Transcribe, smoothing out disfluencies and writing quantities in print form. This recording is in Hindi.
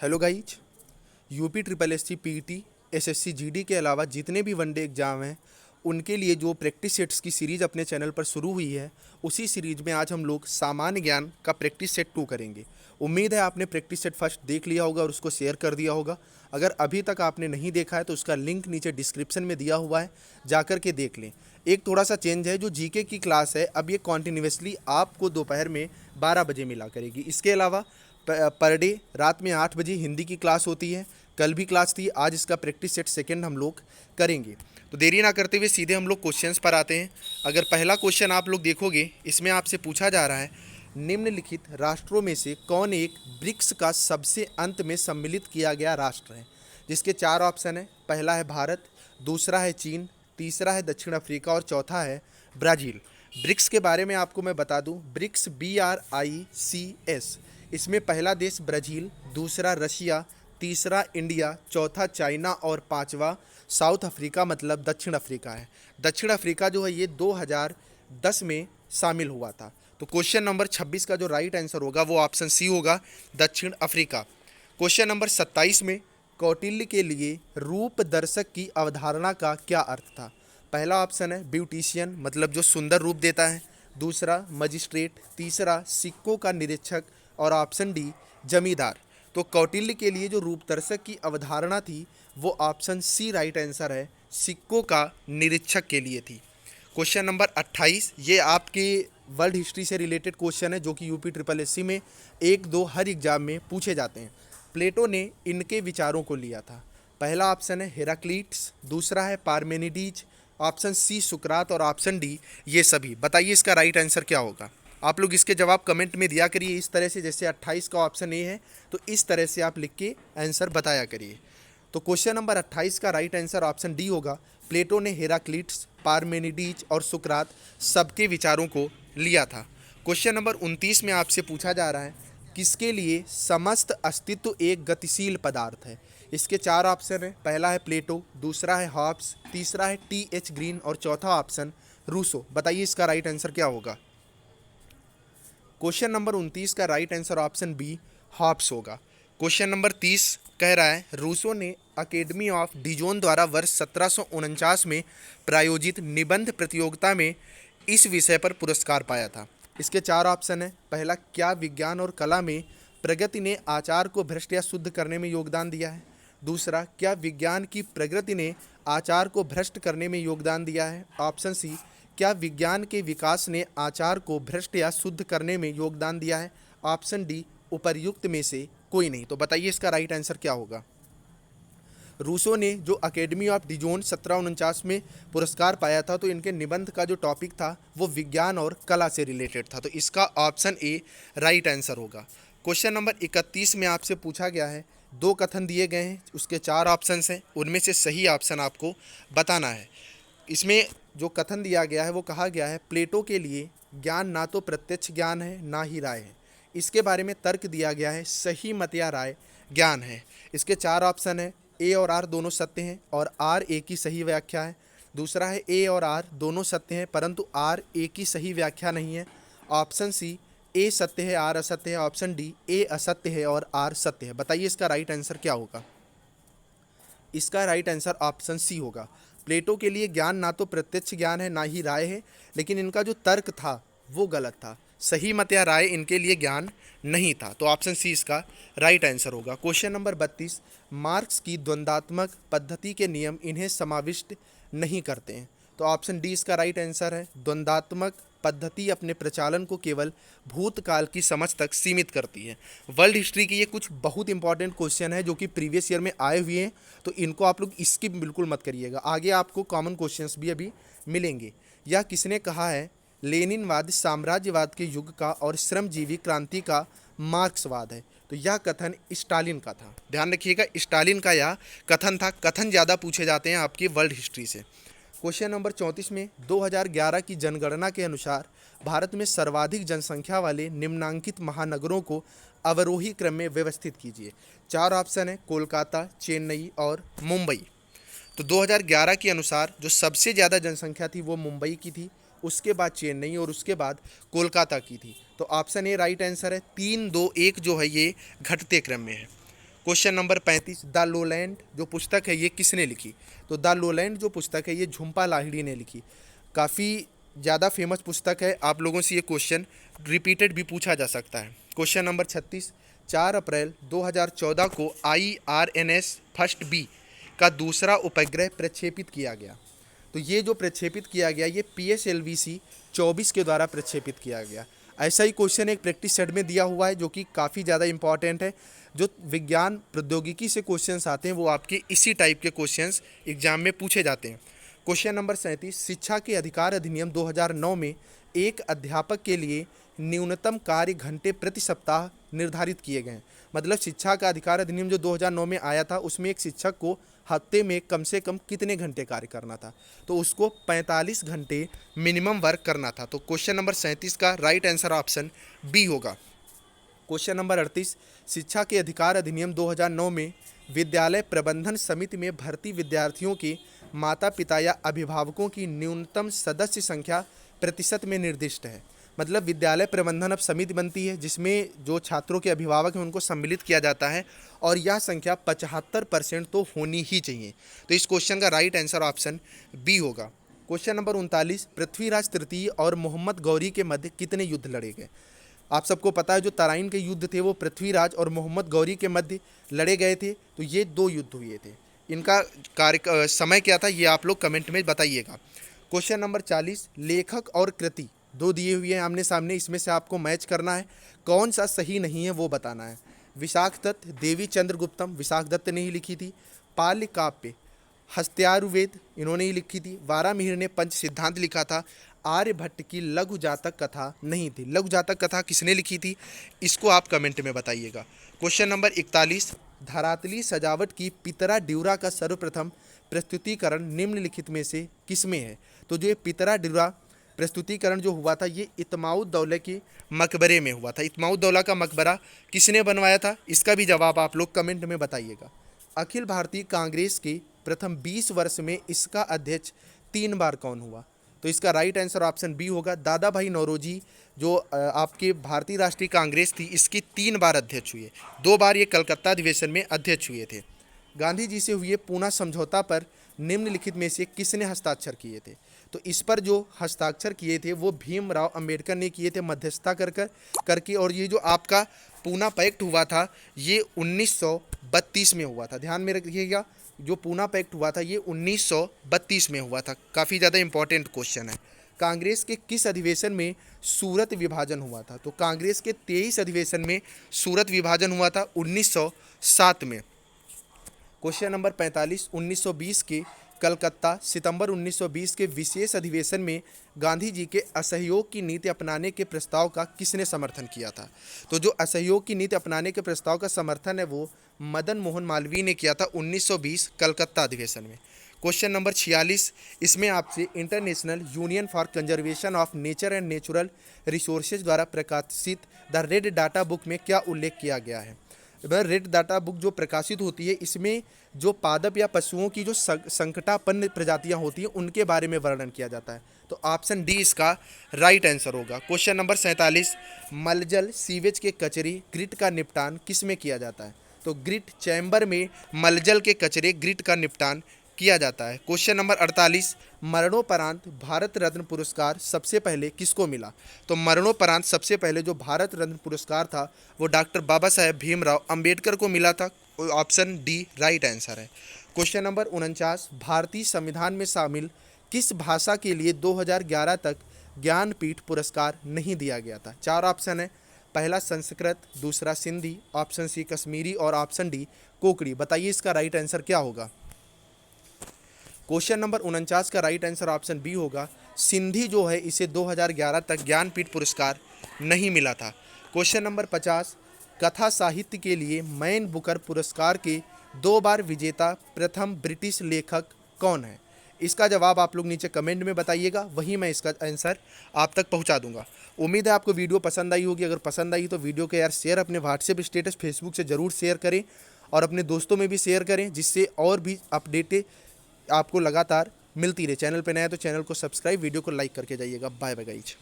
Hello guys. UP triple S C PT SSC GD के अलावा जितने भी वनडे एग्ज़ाम हैं उनके लिए जो प्रैक्टिस सेट्स की सीरीज़ अपने चैनल पर शुरू हुई है, उसी सीरीज़ में आज हम लोग सामान्य ज्ञान का प्रैक्टिस सेट 2 करेंगे। उम्मीद है आपने प्रैक्टिस सेट फर्स्ट देख लिया होगा और उसको शेयर कर दिया होगा। अगर अभी तक आपने नहीं देखा है तो उसका लिंक नीचे डिस्क्रिप्शन में दिया हुआ है, जाकर के देख लें। एक थोड़ा सा चेंज है, जो जीके की क्लास है अब ये कॉन्टिन्यूसली आपको दोपहर में 12 बजे मिला करेगी। इसके अलावा पर डे रात में 8 बजे हिंदी की क्लास होती है। कल भी क्लास थी, आज इसका प्रैक्टिस सेट सेकंड हम लोग करेंगे। तो देरी ना करते हुए सीधे हम लोग क्वेश्चंस पर आते हैं। अगर पहला क्वेश्चन आप लोग देखोगे, इसमें आपसे पूछा जा रहा है निम्नलिखित राष्ट्रों में से कौन एक ब्रिक्स का सबसे अंत में सम्मिलित किया गया राष्ट्र है, जिसके 4 ऑप्शन है। पहला है भारत, दूसरा है चीन, तीसरा है दक्षिण अफ्रीका और चौथा है ब्राज़ील। ब्रिक्स के बारे में आपको मैं बता दूं, ब्रिक्स BRICS, इसमें पहला देश ब्राज़ील, दूसरा रशिया, तीसरा इंडिया, चौथा चाइना और पांचवा साउथ अफ्रीका मतलब दक्षिण अफ्रीका है। दक्षिण अफ्रीका जो है ये 2010 में शामिल हुआ था। तो क्वेश्चन नंबर 26 का जो राइट आंसर होगा वो ऑप्शन सी होगा, दक्षिण अफ्रीका। क्वेश्चन नंबर 27 में कौटिल्य के लिए रूप दर्शक की अवधारणा का क्या अर्थ था। पहला ऑप्शन है ब्यूटिशियन मतलब जो सुंदर रूप देता है, दूसरा मजिस्ट्रेट, तीसरा सिक्कों का निरीक्षक और ऑप्शन डी जमींदार। तो कौटिल्य के लिए जो रूपदर्शक की अवधारणा थी वो ऑप्शन सी राइट आंसर है, सिक्कों का निरीक्षक के लिए थी। क्वेश्चन नंबर 28, ये आपके वर्ल्ड हिस्ट्री से रिलेटेड क्वेश्चन है जो कि यूपी ट्रिपल एससी में 1-2 हर एग्जाम में पूछे जाते हैं। प्लेटो ने इनके विचारों को लिया था। पहला ऑप्शन है हेराक्लीट्स, दूसरा है पार्मेनिडीज, ऑप्शन सी सुकरात और ऑप्शन डी ये सभी। बताइए इसका राइट आंसर क्या होगा। आप लोग इसके जवाब कमेंट में दिया करिए इस तरह से, जैसे 28 का ऑप्शन ए है तो इस तरह से आप लिख के आंसर बताया करिए। तो क्वेश्चन नंबर 28 का राइट आंसर ऑप्शन डी होगा। प्लेटो ने हेराक्लीट्स, पार्मेनिडीज और सुकरात सबके विचारों को लिया था। क्वेश्चन नंबर 29 में आपसे पूछा जा रहा है किसके लिए समस्त अस्तित्व एक गतिशील पदार्थ है। इसके 4 ऑप्शन है। पहला है प्लेटो, दूसरा है हॉब्स, तीसरा है TH ग्रीन और चौथा ऑप्शन रूसो। बताइए इसका राइट आंसर क्या होगा। क्वेश्चन नंबर 29 का right answer option B Hobbes होगा। क्वेश्चन नंबर 30 कह रहा है रूसो ने अकेडमी ऑफ डिजोन द्वारा वर्ष 1749 में प्रायोजित निबंध प्रतियोगिता में इस विषय पर पुरस्कार पाया था। इसके 4 ऑप्शन है। पहला, क्या विज्ञान और कला में प्रगति ने आचार को भ्रष्ट या शुद्ध करने में योगदान दिया है। दूसरा, क्या विज्ञान की प्रगति ने आचार को भ्रष्ट करने में योगदान दिया है। ऑप्शन सी, क्या विज्ञान के विकास ने आचार को भ्रष्ट या शुद्ध करने में योगदान दिया है। ऑप्शन डी उपर्युक्त में से कोई नहीं। तो बताइए इसका राइट आंसर क्या होगा। रूसो ने जो अकेडमी ऑफ डिजोन 1749 में पुरस्कार पाया था, तो इनके निबंध का जो टॉपिक था वो विज्ञान और कला से रिलेटेड था। तो इसका ऑप्शन ए राइट आंसर होगा। क्वेश्चन नंबर 31 में आपसे पूछा गया है, 2 कथन दिए गए हैं, उसके 4 ऑप्शंस हैं, उनमें से सही ऑप्शन आपको बताना है। इसमें जो कथन दिया गया है वो कहा गया है प्लेटो के लिए ज्ञान ना तो प्रत्यक्ष ज्ञान है ना ही राय है। इसके बारे में तर्क दिया गया है सही मत या राय ज्ञान है। इसके 4 ऑप्शन है। ए और आर दोनों सत्य हैं और आर ए की सही व्याख्या है। दूसरा है ए और आर दोनों सत्य हैं परंतु आर ए की सही व्याख्या नहीं है। ऑप्शन सी, ए सत्य है आर असत्य है। ऑप्शन डी, ए असत्य है और आर सत्य है। बताइए इसका राइट आंसर क्या होगा। इसका राइट आंसर ऑप्शन सी होगा। प्लेटो के लिए ज्ञान ना तो प्रत्यक्ष ज्ञान है ना ही राय है, लेकिन इनका जो तर्क था वो गलत था। सही मत या राय इनके लिए ज्ञान नहीं था। तो ऑप्शन सी इसका राइट आंसर होगा। क्वेश्चन नंबर 32, मार्क्स की द्वंद्वात्मक पद्धति के नियम इन्हें समाविष्ट नहीं करते हैं। तो ऑप्शन डी इसका राइट आंसर है। द्वंद्वात्मक पद्धति अपने प्रचालन को केवल भूतकाल की समझ तक सीमित करती है। वर्ल्ड हिस्ट्री के ये कुछ बहुत इंपॉर्टेंट क्वेश्चन है जो कि प्रीवियस ईयर में आए हुए हैं, तो इनको आप लोग स्किप बिल्कुल मत करिएगा। आगे आपको कॉमन क्वेश्चंस भी अभी मिलेंगे। यह किसने कहा है, लेनिनवाद साम्राज्यवाद के युग का और श्रमजीवी क्रांति का मार्क्सवाद है। तो यह कथन स्टालिन का था। ध्यान रखिएगा, स्टालिन का यह कथन था। कथन ज़्यादा पूछे जाते हैं आपकी वर्ल्ड हिस्ट्री से। क्वेश्चन नंबर 34 में 2011 की जनगणना के अनुसार भारत में सर्वाधिक जनसंख्या वाले निम्नांकित महानगरों को अवरोही क्रम में व्यवस्थित कीजिए। 4 ऑप्शन है, कोलकाता, चेन्नई और मुंबई। तो 2011 के अनुसार जो सबसे ज़्यादा जनसंख्या थी वो मुंबई की थी, उसके बाद चेन्नई और उसके बाद कोलकाता की थी। तो ऑप्शन ए राइट आंसर है। 3, 2, 1 जो है ये घटते क्रम में है। क्वेश्चन नंबर 35, द लोलैंड जो पुस्तक है ये किसने लिखी? तो द लोलैंड जो पुस्तक है ये झुम्पा लाहिड़ी ने लिखी। काफ़ी ज़्यादा फेमस पुस्तक है, आप लोगों से ये क्वेश्चन रिपीटेड भी पूछा जा सकता है। क्वेश्चन नंबर 36, 4 अप्रैल 2014 को IRNS फर्स्ट बी का दूसरा उपग्रह प्रक्षेपित किया गया। तो ये जो प्रक्षेपित किया गया ये PSLV-C 24 के द्वारा प्रक्षेपित किया गया। ऐसा ही क्वेश्चन एक प्रैक्टिस सेट में दिया हुआ है जो कि काफ़ी ज़्यादा इंपॉर्टेंट है। जो विज्ञान प्रौद्योगिकी से क्वेश्चंस आते हैं वो आपके इसी टाइप के क्वेश्चंस एग्जाम में पूछे जाते हैं। क्वेश्चन नंबर 37, शिक्षा के अधिकार अधिनियम 2009 में एक अध्यापक के लिए न्यूनतम कार्य घंटे प्रति सप्ताह निर्धारित किए गए हैं। मतलब शिक्षा का अधिकार अधिनियम जो 2009 में आया था उसमें एक शिक्षक को हफ्ते में कम से कम कितने घंटे कार्य करना था? तो उसको 45 घंटे मिनिमम वर्क करना था। तो क्वेश्चन नंबर 37 का राइट आंसर ऑप्शन बी होगा। क्वेश्चन नंबर 38, शिक्षा के अधिकार अधिनियम 2009 में विद्यालय प्रबंधन समिति में भर्ती विद्यार्थियों के माता पिता या अभिभावकों की न्यूनतम सदस्य संख्या प्रतिशत में निर्दिष्ट है। मतलब विद्यालय प्रबंधन अब समिति बनती है जिसमें जो छात्रों के अभिभावक हैं उनको सम्मिलित किया जाता है और यह संख्या 75% तो होनी ही चाहिए। तो इस क्वेश्चन का राइट आंसर ऑप्शन बी होगा। क्वेश्चन नंबर 39, पृथ्वीराज तृतीय और मोहम्मद गौरी के मध्य कितने युद्ध लड़े गए? आप सबको पता है जो तराइन के युद्ध थे वो पृथ्वीराज और मोहम्मद गौरी के मध्य लड़े गए थे। तो ये 2 युद्ध हुए थे। इनका समय क्या था ये आप लोग कमेंट में बताइएगा। क्वेश्चन नंबर 40, लेखक और कृति 2 दिए हुए हैं आमने सामने, इसमें से आपको मैच करना है, कौन सा सही नहीं है वो बताना है। विशाख दत्त, देवी चंद्रगुप्तम, विशाख दत्त ने ही लिखी थी। पाल्य काव्य, हस्त्यारुवेद इन्होंने ही लिखी थी। वारामिहिर ने पंच सिद्धांत लिखा था। आर्यभट्ट की लघु जातक कथा नहीं थी। लघु जातक कथा किसने लिखी थी इसको आप कमेंट में बताइएगा। क्वेश्चन नंबर 41, धरातली सजावट की पितरा ड्यूरा का सर्वप्रथम प्रस्तुतिकरण निम्नलिखित में से किसमें है? तो जो ये पितरा ड्यूरा प्रस्तुतिकरण जो हुआ था ये इत्माउद्दौला के मकबरे में हुआ था। इत्माउद्दौला का मकबरा किसने बनवाया था इसका भी जवाब आप लोग कमेंट में बताइएगा। अखिल भारतीय कांग्रेस के प्रथम 20 वर्ष में इसका अध्यक्ष 3 बार कौन हुआ? तो इसका राइट आंसर ऑप्शन बी होगा। दादा भाई नौरोजी जो आपके भारतीय राष्ट्रीय कांग्रेस थी इसकी 3 बार अध्यक्ष हुए। 2 बार ये कलकत्ता अधिवेशन में अध्यक्ष हुए थे। गांधी जी से हुए पूना समझौता पर निम्नलिखित में से किसने हस्ताक्षर किए थे? तो इस पर जो हस्ताक्षर किए थे वो भीमराव अंबेडकर ने किए थे मध्यस्थता करके। और ये जो आपका पूना पैक्ट हुआ था ये 1932 में हुआ था। ध्यान में रखिएगा जो पूना पैक्ट हुआ था ये 1932 में हुआ था। काफ़ी ज़्यादा इंपॉर्टेंट क्वेश्चन है। कांग्रेस के किस अधिवेशन में सूरत विभाजन हुआ था? तो कांग्रेस के 23 अधिवेशन में सूरत विभाजन हुआ था 1907 में। क्वेश्चन नंबर 45, 1920 के कलकत्ता सितंबर 1920 के विशेष अधिवेशन में गांधी जी के असहयोग की नीति अपनाने के प्रस्ताव का किसने समर्थन किया था? तो जो असहयोग की नीति अपनाने के प्रस्ताव का समर्थन है वो मदन मोहन मालवीय ने किया था 1920 कलकत्ता अधिवेशन में। क्वेश्चन नंबर 46, इसमें आपसे international union for conservation of nature and natural resources द्वारा प्रकाशित द रेड डाटा बुक में क्या उल्लेख किया गया है? रेड डाटा बुक जो प्रकाशित होती है इसमें जो पादप या पशुओं की जो संकटापन्न प्रजातियां होती हैं उनके बारे में वर्णन किया जाता है। तो ऑप्शन डी इसका राइट आंसर होगा। क्वेश्चन नंबर 47, मलजल सीवेज के कचरे ग्रिट का निपटान किस में किया जाता है? तो ग्रिट चैम्बर में मलजल के कचरे ग्रिट का निपटान किया जाता है। क्वेश्चन नंबर 48, मरणोपरांत भारत रत्न पुरस्कार सबसे पहले किसको मिला? तो मरणोपरांत सबसे पहले जो भारत रत्न पुरस्कार था वो डॉक्टर बाबा साहेब भीमराव अंबेडकर को मिला था। ऑप्शन डी राइट आंसर है। क्वेश्चन नंबर 49, भारतीय संविधान में शामिल किस भाषा के लिए 2011 तक ज्ञानपीठ पुरस्कार नहीं दिया गया था? 4 ऑप्शन है। पहला संस्कृत, दूसरा सिंधी, ऑप्शन सी कश्मीरी और ऑप्शन डी कोकड़ी। बताइए इसका राइट आंसर क्या होगा? क्वेश्चन नंबर 49 का राइट आंसर ऑप्शन बी होगा। सिंधी जो है इसे 2011 तक ज्ञानपीठ पुरस्कार नहीं मिला था। क्वेश्चन नंबर 50, कथा साहित्य के लिए मैन बुकर पुरस्कार के 2 बार विजेता प्रथम ब्रिटिश लेखक कौन है? इसका जवाब आप लोग नीचे कमेंट में बताइएगा, वहीं मैं इसका आंसर आप तक पहुंचा दूंगा। उम्मीद है आपको वीडियो पसंद आई होगी। अगर पसंद आई तो वीडियो को यार शेयर अपने व्हाट्सएप स्टेटस फेसबुक से ज़रूर शेयर करें और अपने दोस्तों में भी शेयर करें जिससे और भी अपडेटें आपको लगातार मिलती रहे। चैनल पे नया है तो चैनल को सब्सक्राइब, वीडियो को लाइक करके जाइएगा। Bye bye guys.